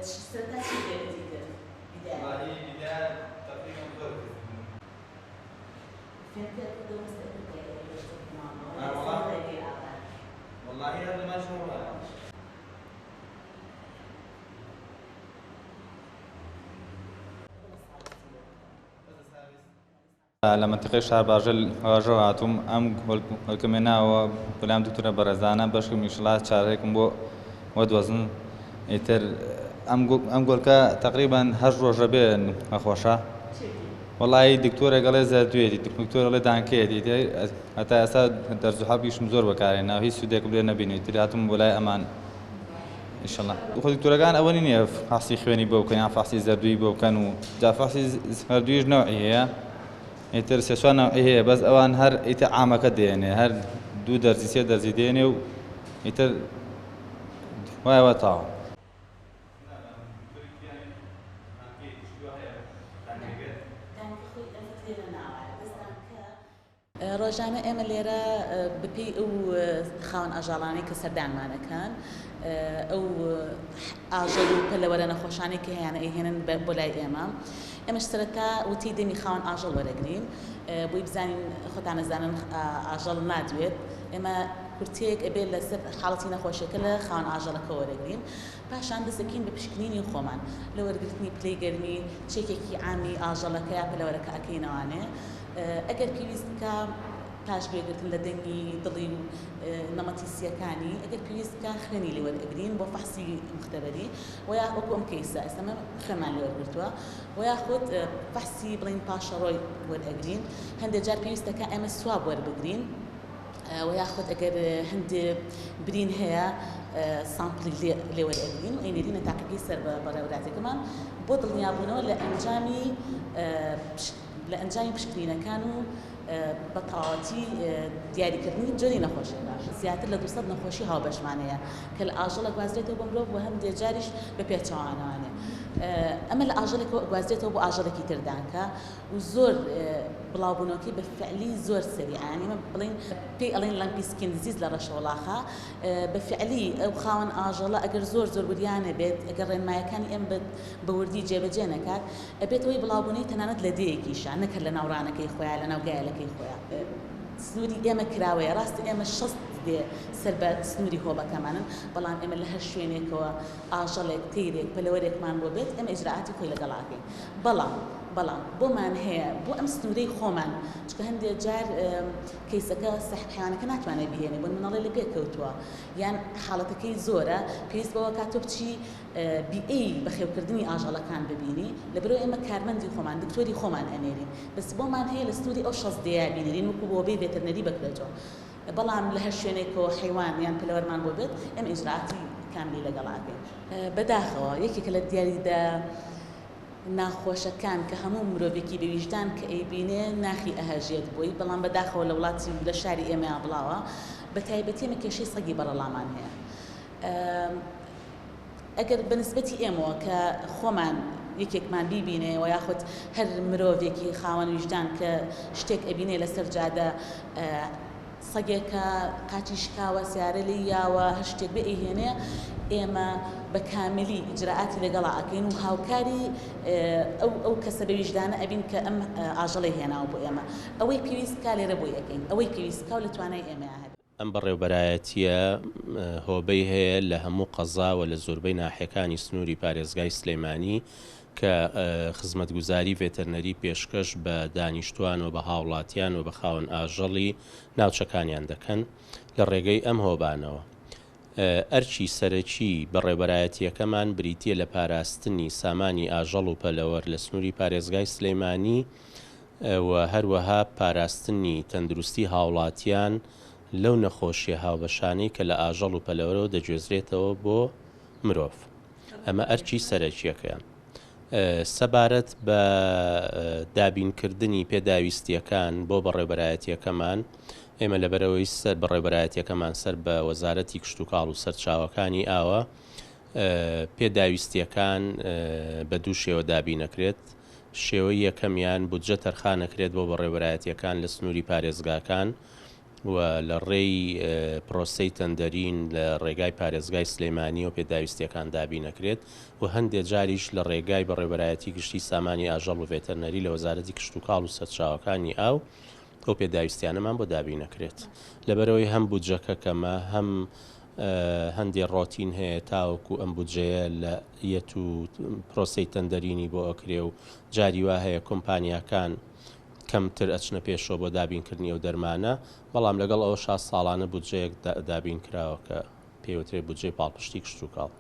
سەرەتا چی دەبێتی کرد؟ والله بداية تقريبا ضرب والله هذا ما شاء لە منتقەی شار باژەل هەواژەوە هاتووم ئەم هۆلکەمێ ناوە بەلام دوکتورە بەڕێزانە بەشکم میشڵات چارەیەکم بۆ وەدوەزن ئیتر ئەم گۆلکە تقریبان 8 ڕۆژە بێن نەخۆشە وەڵی دکتۆرە گەڵێ زەردوێتی دکتۆرەڵێ دانکێتی هەتا ئێستا دەرزوحابیشم زۆر بەکارێنا هیچ سوودێکم لێ نەبینی تر هاتم بۆ لای ئەمان ئینشەڵڵا خۆ دکتۆرەکان ئەوەنی نییە فحسی خوێنی بۆ بکەن یان فحسی زەردووی بۆ بکەن و جا فحسی زەردوویش نەوعی هەیە ئیتر سێ-چوار نەوعی هەیە بەس ئەوان هەر ئیتر عامەکە دێنێ هەر 2 دەرزی 3 دەرزی دێنێ و ئیتر وایەوە تاوە ڕۆژانە ئێمە لێرە بپی ئەو خاوەن ئاژاڵانەی کە سەردانمانەکەن ئەو ئاژەڵ و پەلەوەرە نەخۆشانەی کە هەیەیانە ئەیهێنن بۆ لای ئێمەش سەرەتا وتی دەمی خاوەن ئاژەڵ وەرەگرین بۆی بزانین خۆتان نەزانن ئاژەڵ نادوێت ئێمە کورتەیەک ئەبێت لەسەر حاڵەتی نەخۆشیەکە لە خاوەن ئاژەڵەکە وەرەگرین پاشان دەسەکەین بە پشکنینی خۆمان لە وەرگرتنی پلەی گەرمی چێکێکی عامی ئاژەڵەکە یا پەلەوەرەکە ئەکەینەوانێ ئەگەر پێویست بکە پاش گوێگرتن لە دەنگی دڵی و نەمەتی سیەکانی ئەگەر پێویست بکە خوێنی لێ وەرئەگرین بۆ فەحسی مختبەری و یا وەکو ئەم کەیسە ئێستامە خوێنمان لێ وەرگرتووە و یاخود فەحسی بڵین پاشەڕۆی وەرئەگرین هەندێک جار پێویستەکە ئێمە سواب وەربگرین و یاخود ئەگەر هەندێک برین هەیە سامپڵی لێ وەرئەگرین و ئەینێرینە تاقیقی سەر بە ڕێوەداتێکمان بۆ دڵنیابوونەوە لە ئەنجامی پشکنینەکان و بە تەواوەتی دیاریکردنی جۆری نەخۆشیەکە زیاتر لە 200 نەخۆشی هاوبەشمانەیە کە لە ئاژەڵە گوازرێتەوە بۆ مرۆڤ و هەندێک جاریش بە پێچەوانەوانێ ئەمە لە ئاژەڵێکەوە گوازرێتەوە بۆ ئاژەڵێکی تردانکە و زۆر بڵاوبوونەوەکەی بە فعلی زۆر سەریعانی ئێمە بڵین پێی ئەڵێن لەمپی سکین دیزیز لە ڕەشەوەڵاخە بە فعلی ئەو خاوەن ئاژەڵە ئەگەر زۆر وریانە بێت ئەگەر ڕێنمایەکانی ئێمە بە وردی جێبەجێ نەکات ئەبێتەوەی بڵاوبوونەی تەنانەت لە دەیەکیشە نەکرد لە ناوڕانەکەی خۆیان لە ناوگایەکەی خۆیان سنووری ئێمە کراوەیە ڕاستی ئێمە 6 دێ سەر بە سنووری هۆڵەکەمانن بەڵام ئێمە لە هەر شوێنێکەوە ئاژەڵێک تیرێک پەلەوەرێکمان بۆ بێت ئەمە ئیجراعاتی خۆی لەگەڵاکەین بەڵام بۆمان هەیە بۆ ئەم سنوورەی خۆمان چکە هەندێک جار کەیسەکە حیوانەکە ناتوانێت بهێنێ بۆ منەڵێ لە پێکەوتووە یان حاڵەتەکەی زۆرە پێویست بەوە کاتۆ بچی بیئەی بەخێوکردنی ئاژەڵەکان ببینی لەبەرەوەی ئێمە کارمەندی خۆمان دکتۆری خۆمان ئەنێرین بەس بۆمان هەیە لە سنووری ئەو 6 دەیە بینێرین وەکو بۆ بێ ڤێتەرنەری بکرێتەوە بەڵام لە هەر شوێنێکەوە حیوان یان پلەوەرمان بۆ بێت ئێمە ئیجراعاتی کاملی لەگەڵاکەین بەداخەوە یەکێکە لە دیاریدا ناخۆشەکان کە هەموو مرۆڤێکی بەویژدان کە ئەیبینێ ناخی ئەهەژێت بۆی بەڵام بەداخەوە لە وڵاتی لە شاری ئێمە بڵاوە بە تایبەتی ئێمە کێشەی سەگی بەرەڵامان هەیە ئەگەر بەنسبەتی ئێمەوە کە خۆمان یەکێکمان بیبینێ و یاخود هەر مرۆڤێکی خاوەن ویژدان کە شتێک ئەبینێ لەسەر جادە سەگێکە قاچی شکاوە سیارە لێی یاوە هەر شتێک بێ ئەیهێنێ ئێمە بە کاملی ئیجراعاتی لەگەڵا ئەکەین و هاوکاری ئەو کەسە بە ویژدانە ئەبین کە ئەم ئاژەڵی هێناوە بۆ ئێمە ئەوەی پێویستکا لێرە بۆی ئەەکەین ئەوەی پێویستکا و لە توانای ئێمە هەبێت ئەم بەڕێوەبەرایەتیە هۆبەی هەیە لە هەموو قەزاوە لە زۆربەی ناحیەکانی سنووری پارێزگای سلێمانی کە خزمەتگوزاری ڤێتەرنەری پێشکەش بە دانیشتوان و بە هاوڵاتیان و بە خاوەن ئاژەڵی ناوچەکانیان دەکەن لە ڕێگەی ئەم هۆبانەوە ئەرچی سەرەکی بەڕێوەبەرایەتیەکەمان بریتیە لە پاراستنی سامانی ئاژەڵ و پەلەوەر لە سنووری پارێزگای سلێمانی و هەروەها پاراستنی تەندروستی هاوڵاتیان لەو نەخۆشیە هاوبەشانەی کە لە ئاژەڵ و پەلەوەرەوە دەگوێزرێتەوە بۆ مرۆڤ ئەمە ئەرچی سەرەکیەکەیان سەبارەت بە دابینکردنی پێداویستیەکان بۆ بەڕێوەبەرایەتیەکەمان ئێمە لەبەرەوەی سەر بەڕێوەبەرایەتیەکەمان سەر بە وەزارەتی کشت و کاڵ و سەرچاوەکانی ئاوە پێداویستیەکان بە دوو شێوە دابینەکرێت شێوەی یەکەمیان بودجە تەرخانەکرێت بۆ بەڕێوەبەرایەتیەکان لە سنووری پارێزگاکان و لە ڕێی پرۆسەی تەندەرین لە ڕێگای پارێزگای سلێمانی و پێداویستیەکان دابین نەکرێت و هەندێک جاریش لە ڕێگای بەڕێوەبەرایەتی گشتی سامانی ئاژەڵ و ڤێتەرنەری لە وەزارەتی کشت و کاڵ و سەرچاوەکانی ئاو ئەو پێداویستیانەمان بۆ دابین نەکرێت لەبەرەوەی هەم بودجەکە کەمە هەم هەندێک ڕۆتین هەیە تاوەکو ئەم بودجەیە لە یەت و پرۆسەی تەندەرینی بۆ ئەکرێ و جاری وا هەیە کۆمپانیاکان کەمتر ئەچنە پێشەوە بۆ دابینکردنی ئەو دەرمانە بەڵام لەگەڵ ئەوە 6 ساڵانە بودجەیەک دابین کراوە کە پێوترێ بودجێ پاڵپشتی کشت و کاڵ